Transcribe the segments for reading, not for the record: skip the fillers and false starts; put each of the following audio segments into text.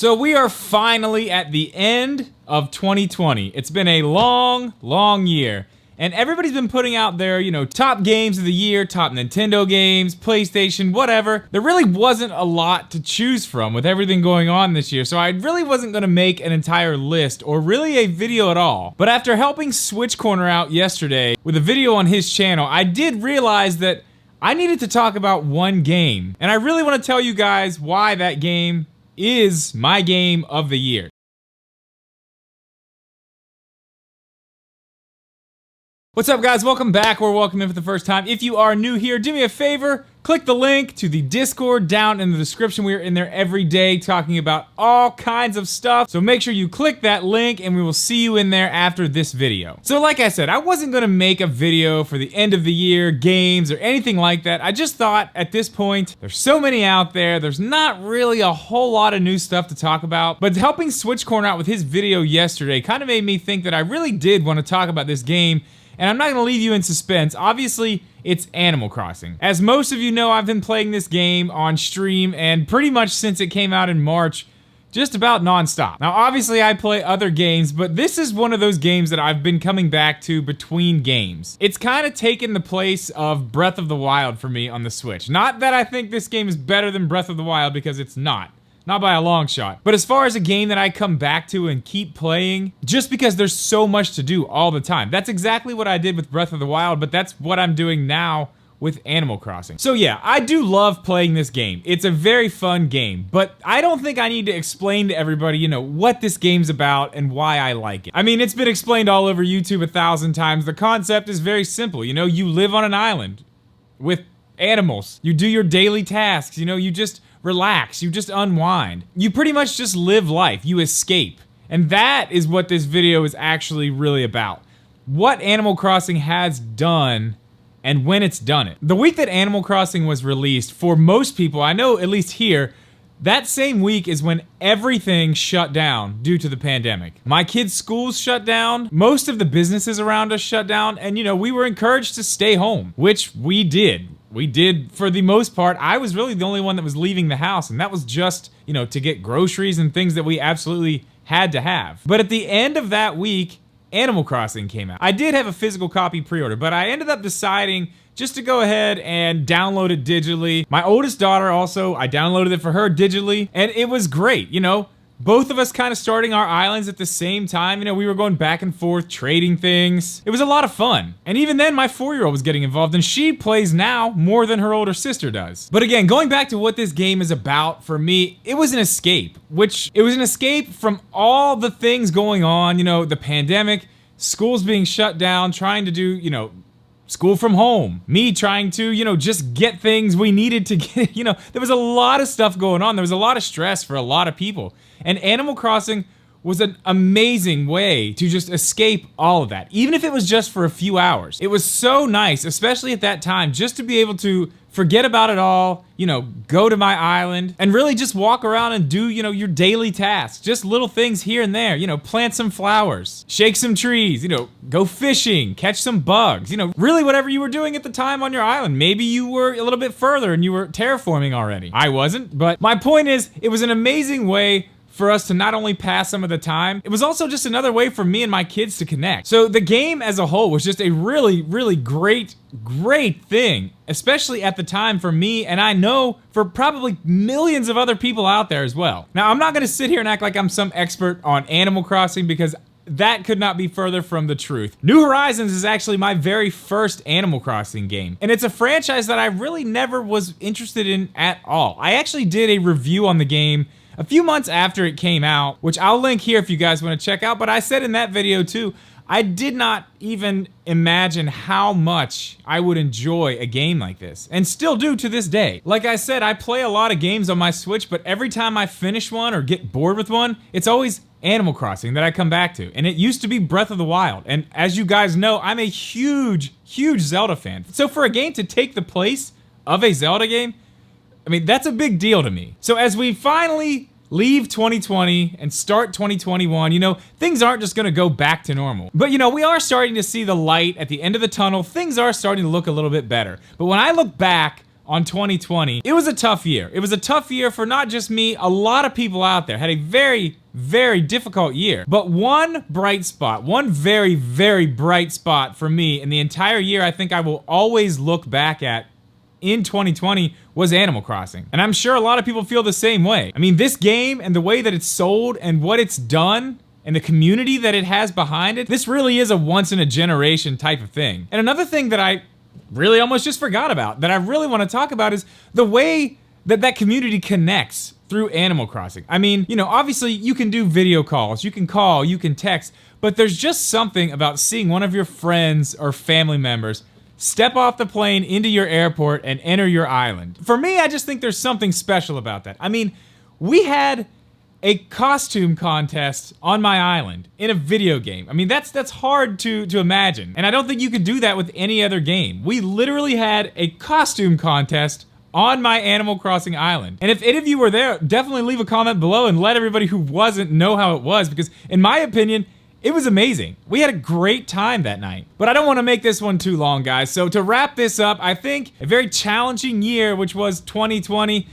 So we are finally at the end of 2020. It's been a long, long year. And everybody's been putting out their, top games of the year, top Nintendo games, PlayStation, whatever. There really wasn't a lot to choose from with everything going on this year, so I really wasn't gonna make an entire list or really a video at all. But after helping Switch Corner out yesterday with a video on his channel, I did realize that I needed to talk about one game. And I really wanna tell you guys why that game is my game of the year. What's up, guys? Welcome back, or welcome in for the first time. If you are new here, do me a favor, click the link to the Discord down in the description. We are in there every day talking about all kinds of stuff. So make sure you click that link and we will see you in there after this video. So like I said, I wasn't gonna make a video for the end of the year games or anything like that. I just thought at this point, there's so many out there, there's not really a whole lot of new stuff to talk about. But helping Switch Corner out with his video yesterday kind of made me think that I really did want to talk about this game. And I'm not gonna leave you in suspense. Obviously, it's Animal Crossing. As most of you know, I've been playing this game on stream and pretty much since it came out in March, just about non-stop. Now, obviously I play other games, but this is one of those games that I've been coming back to between games. It's kind of taken the place of Breath of the Wild for me on the Switch. Not that I think this game is better than Breath of the Wild, because it's not. Not by a long shot. But as far as a game that I come back to and keep playing, just because there's so much to do all the time. That's exactly what I did with Breath of the Wild, but that's what I'm doing now with Animal Crossing. So yeah, I do love playing this game. It's a very fun game, but I don't think I need to explain to everybody, what this game's about and why I like it. I mean, it's been explained all over YouTube 1,000 times. The concept is very simple. You live on an island with animals. You do your daily tasks, you just relax, you just unwind. You pretty much just live life, you escape. And that is what this video is actually really about. What Animal Crossing has done and when it's done it. The week that Animal Crossing was released, for most people, I know at least here, that same week is when everything shut down due to the pandemic. My kids' schools shut down, most of the businesses around us shut down, and we were encouraged to stay home, which we did. We did for the most part. I was really the only one that was leaving the house, and that was just, to get groceries and things that we absolutely had to have. But at the end of that week, Animal Crossing came out. I did have a physical copy pre-order, but I ended up deciding just to go ahead and download it digitally. My oldest daughter also, I downloaded it for her digitally, and it was great, Both of us kind of starting our islands at the same time. We were going back and forth, trading things. It was a lot of fun. And even then, my 4-year-old was getting involved, and she plays now more than her older sister does. But again, going back to what this game is about, for me, it was an escape. It was an escape from all the things going on, the pandemic, schools being shut down, trying to do, school from home. Me trying to, just get things we needed to get, there was a lot of stuff going on. There was a lot of stress for a lot of people. And Animal Crossing was an amazing way to just escape all of that, even if it was just for a few hours. It was so nice, especially at that time, just to be able to forget about it all, go to my island and really just walk around and do, your daily tasks. Just little things here and there, plant some flowers, shake some trees, go fishing, catch some bugs, really whatever you were doing at the time on your island. Maybe you were a little bit further and you were terraforming already. I wasn't, but my point is, it was an amazing way for us to not only pass some of the time, it was also just another way for me and my kids to connect. So the game as a whole was just a really, really great thing, especially at the time for me, and I know for probably millions of other people out there as well. Now, I'm not gonna sit here and act like I'm some expert on Animal Crossing, because that could not be further from the truth. New Horizons is actually my very first Animal Crossing game, and it's a franchise that I really never was interested in at all. I actually did a review on the game a few months after it came out, which I'll link here if you guys want to check out, but I said in that video too, I did not even imagine how much I would enjoy a game like this, and still do to this day. Like I said, I play a lot of games on my Switch, but every time I finish one or get bored with one, it's always Animal Crossing that I come back to, and it used to be Breath of the Wild, and as you guys know, I'm a huge Zelda fan. So for a game to take the place of a Zelda game, I mean, that's a big deal to me. So as we finally leave 2020 and start 2021, things aren't just gonna go back to normal. But we are starting to see the light at the end of the tunnel. Things are starting to look a little bit better. But when I look back on 2020. It was a tough year. It was a tough year for not just me, a lot of people out there had a very, very difficult year. But one bright spot, one very, very bright spot for me in the entire year I think I will always look back at in 2020 was Animal Crossing. And I'm sure a lot of people feel the same way. I mean, this game and the way that it's sold and what it's done and the community that it has behind it, this really is a once in a generation type of thing. And another thing that I really almost just forgot about, that I really want to talk about, is the way that that community connects through Animal Crossing. I mean, you know, obviously you can do video calls, you can call, you can text, but there's just something about seeing one of your friends or family members step off the plane into your airport and enter your island. For me, I just think there's something special about that. I mean, we had a costume contest on my island in a video game. I mean, that's hard to imagine. And I don't think you could do that with any other game. We literally had a costume contest on my Animal Crossing island. And if any of you were there, definitely leave a comment below and let everybody who wasn't know how it was, because in my opinion, it was amazing. We had a great time that night. But I don't want to make this one too long, guys. So to wrap this up, I think a very challenging year, which was 2020,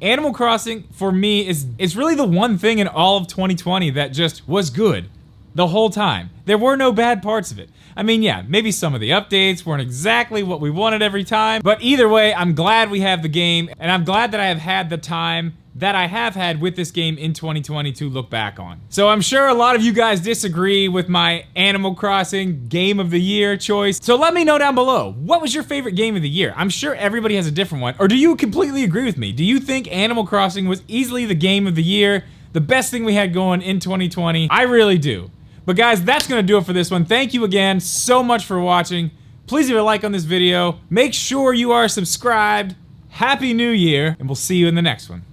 Animal Crossing, for me, is really the one thing in all of 2020 that just was good the whole time. There were no bad parts of it. I mean, yeah, maybe some of the updates weren't exactly what we wanted every time, but either way, I'm glad we have the game, and I'm glad that I have had the time that I have had with this game in 2020 to look back on. So I'm sure a lot of you guys disagree with my Animal Crossing Game of the Year choice. So let me know down below, what was your favorite game of the year? I'm sure everybody has a different one. Or do you completely agree with me? Do you think Animal Crossing was easily the game of the year, the best thing we had going in 2020? I really do. But guys, that's gonna do it for this one. Thank you again so much for watching. Please leave a like on this video. Make sure you are subscribed. Happy New Year, and we'll see you in the next one.